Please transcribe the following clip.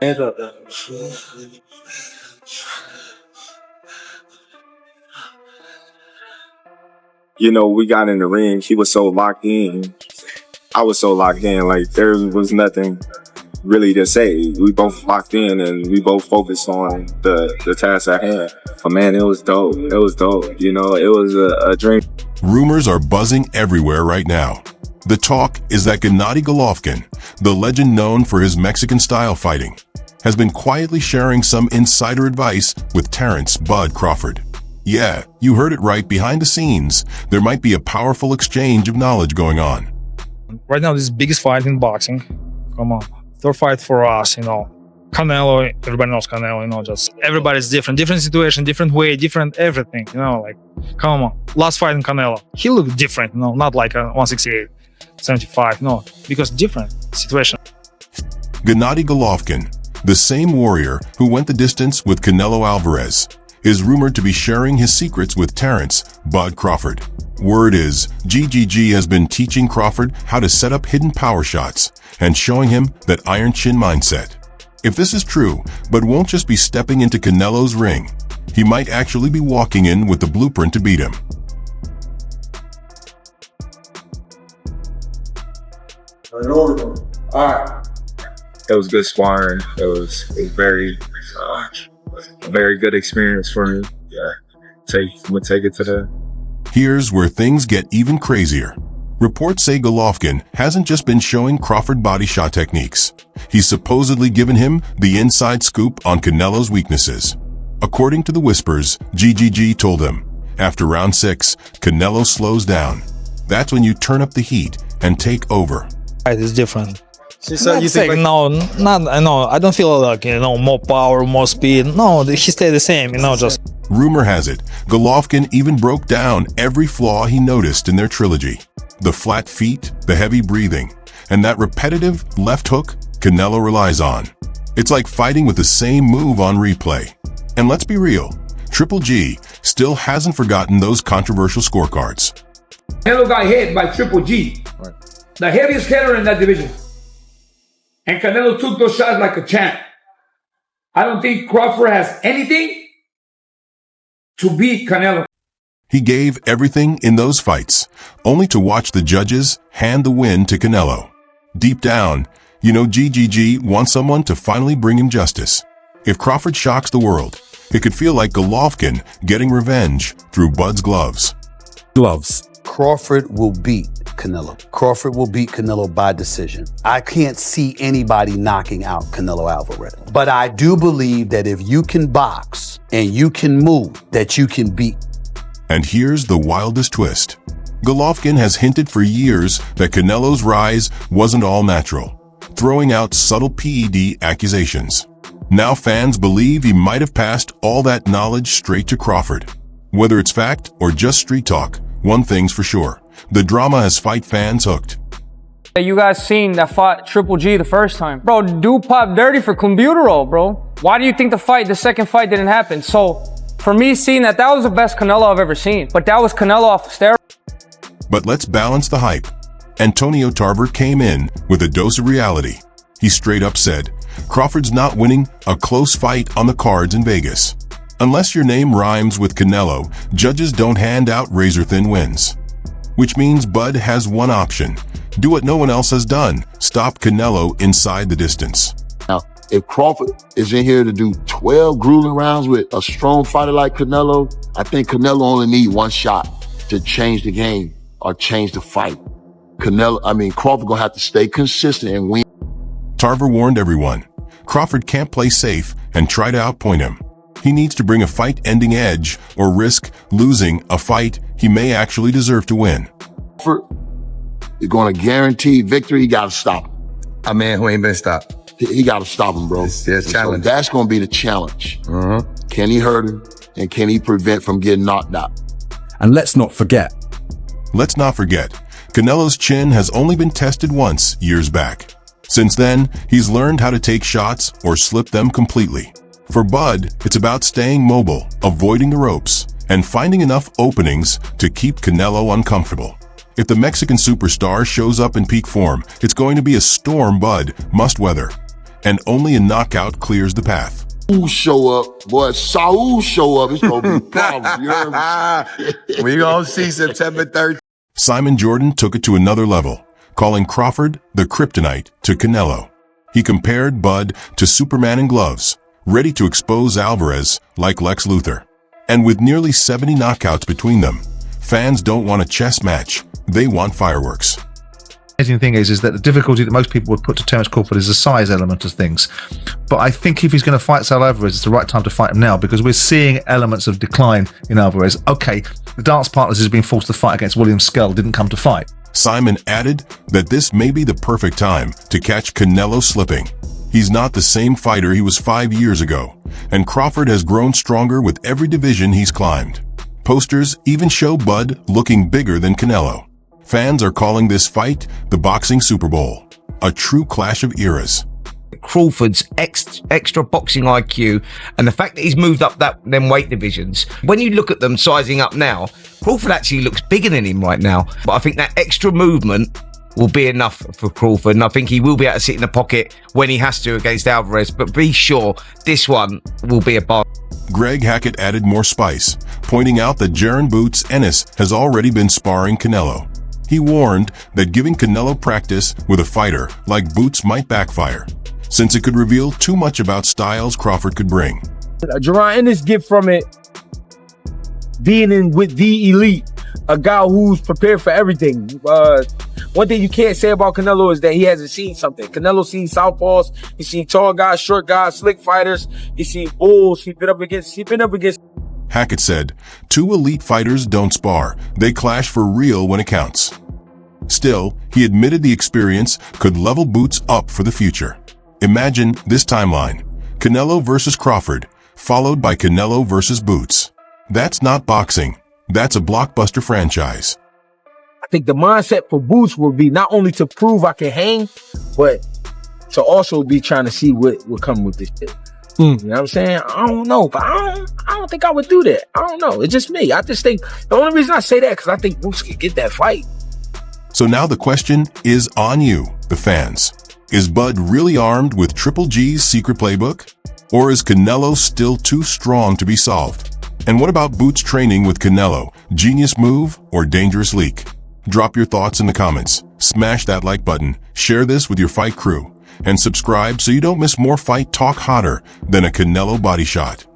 Hands up. We got in the ring. He was so locked in. I was so locked in. Like, there was nothing really to say. We both locked in and we both focused on the task at hand. But man, it was dope. It was dope. It was a dream. Rumors are buzzing everywhere right now. The talk is that Gennady Golovkin, the legend known for his Mexican-style fighting, has been quietly sharing some insider advice with Terence "Bud" Crawford. Yeah, you heard it right. Behind the scenes, there might be a powerful exchange of knowledge going on. Right now, this is the biggest fight in boxing. Come on. Third fight for us, Canelo, everybody knows Canelo, just everybody's different situation, different way, different everything, like, come on. Last fight in Canelo, he looked different, not like a 168, 75, no, because different situation. Gennady Golovkin, the same warrior who went the distance with Canelo Alvarez, is rumored to be sharing his secrets with Terence "Bud" Crawford. Word is, GGG has been teaching Crawford how to set up hidden power shots and showing him that iron chin mindset. If this is true, Bud won't just be stepping into Canelo's ring. He might actually be walking in with the blueprint to beat him. Alright. It was good sparring. It was very, very good experience for me. Yeah, we'll take it to the. Here's where things get even crazier. Reports say Golovkin hasn't just been showing Crawford body shot techniques. He's supposedly given him the inside scoop on Canelo's weaknesses. According to the whispers, GGG told him, after round 6, Canelo slows down. That's when you turn up the heat and take over. It's different. So you think I don't feel like, more power, more speed. No, he stayed the same, just. Rumor has it, Golovkin even broke down every flaw he noticed in their trilogy. The flat feet, the heavy breathing, and that repetitive left hook Canelo relies on. It's like fighting with the same move on replay. And let's be real, Triple G still hasn't forgotten those controversial scorecards. Canelo got hit by Triple G, the heaviest hitter in that division. And Canelo took those shots like a champ. I don't think Crawford has anything to beat Canelo. He gave everything in those fights, only to watch the judges hand the win to Canelo. Deep down, GGG wants someone to finally bring him justice. If Crawford shocks the world, it could feel like Golovkin getting revenge through Bud's gloves. Crawford will beat Canelo. Crawford will beat Canelo by decision. I can't see anybody knocking out Canelo Alvarez. But I do believe that if you can box and you can move, that you can beat. And here's the wildest twist. Golovkin has hinted for years that Canelo's rise wasn't all natural, throwing out subtle PED accusations. Now fans believe he might have passed all that knowledge straight to Crawford. Whether it's fact or just street talk, one thing's for sure. The drama has fight fans hooked. You guys seen that fought Triple G the first time. Bro, dude popped dirty for Kumbutaro, bro. Why do you think the second fight didn't happen? So, for me, seeing that was the best Canelo I've ever seen. But that was Canelo off of steroids. But let's balance the hype. Antonio Tarver came in with a dose of reality. He straight up said, Crawford's not winning a close fight on the cards in Vegas. Unless your name rhymes with Canelo, judges don't hand out razor-thin wins. Which means Bud has one option. Do what no one else has done. Stop Canelo inside the distance. Now, if Crawford is in here to do 12 grueling rounds with a strong fighter like Canelo, I think Canelo only needs one shot to change the game or change the fight. Crawford gonna have to stay consistent and win. Tarver warned everyone. Crawford can't play safe and try to outpoint him. He needs to bring a fight-ending edge or risk losing a fight he may actually deserve to win. Crawford is going to guarantee victory. He got to stop him. A man who ain't been stopped. He got to stop him, bro. It's a challenge. So that's going to be the challenge. Can he hurt him? And can he prevent from getting knocked out? And let's not forget, Canelo's chin has only been tested once years back. Since then, he's learned how to take shots or slip them completely. For Bud, it's about staying mobile, avoiding the ropes, and finding enough openings to keep Canelo uncomfortable. If the Mexican superstar shows up in peak form, it's going to be a storm Bud must weather. and only a knockout clears the path. Who show up, boy, Saul show up, it's gonna be problems, you heard me? We gonna see September 3rd. Simon Jordan took it to another level, calling Crawford the kryptonite to Canelo. He compared Bud to Superman in gloves, ready to expose Alvarez like Lex Luthor. And with nearly 70 knockouts between them, fans don't want a chess match, they want fireworks. The amazing thing is that the difficulty that most people would put to Terence Crawford is the size element of things. But I think if he's going to fight Canelo Alvarez, it's the right time to fight him now, because we're seeing elements of decline in Alvarez. Okay, the dance partners has been forced to fight against William Skell, didn't come to fight. Simon added that this may be the perfect time to catch Canelo slipping. He's not the same fighter he was 5 years ago, and Crawford has grown stronger with every division he's climbed. Posters even show Bud looking bigger than Canelo. Fans are calling this fight the boxing Super Bowl, a true clash of eras. Crawford's extra boxing IQ and the fact that he's moved up them weight divisions. When you look at them sizing up now, Crawford actually looks bigger than him right now. But I think that extra movement will be enough for Crawford, and I think he will be able to sit in the pocket when he has to against Alvarez. But be sure, this one will be a bar. Greg Hackett added more spice, pointing out that Jaron Boots Ennis has already been sparring Canelo. He warned that giving Canelo practice with a fighter like Boots might backfire, since it could reveal too much about styles Crawford could bring. Jaron Ennis get from it being in with the elite, a guy who's prepared for everything. One thing you can't say about Canelo is that he hasn't seen something. Canelo seen southpaws, he's seen tall guys, short guys, slick fighters, he's seen bulls, he's been up against. Hackett said, 2 elite fighters don't spar, they clash for real when it counts. Still, he admitted the experience could level Boots up for the future. Imagine this timeline: Canelo versus Crawford, followed by Canelo versus Boots. That's not boxing, that's a blockbuster franchise. I think the mindset for Boots will be not only to prove I can hang, but to also be trying to see what will come with this shit. You know what I'm saying? I don't know, but I don't think I would do that. I don't know. It's just me. I just think the only reason I say that because I think Boots could get that fight. So now the question is on you, the fans. Is Bud really armed with Triple G's secret playbook? Or is Canelo still too strong to be solved? And what about Boots training with Canelo? Genius move or dangerous leak? Drop your thoughts in the comments. Smash that like button. Share this with your fight crew. And subscribe so you don't miss more fight talk hotter than a Canelo body shot.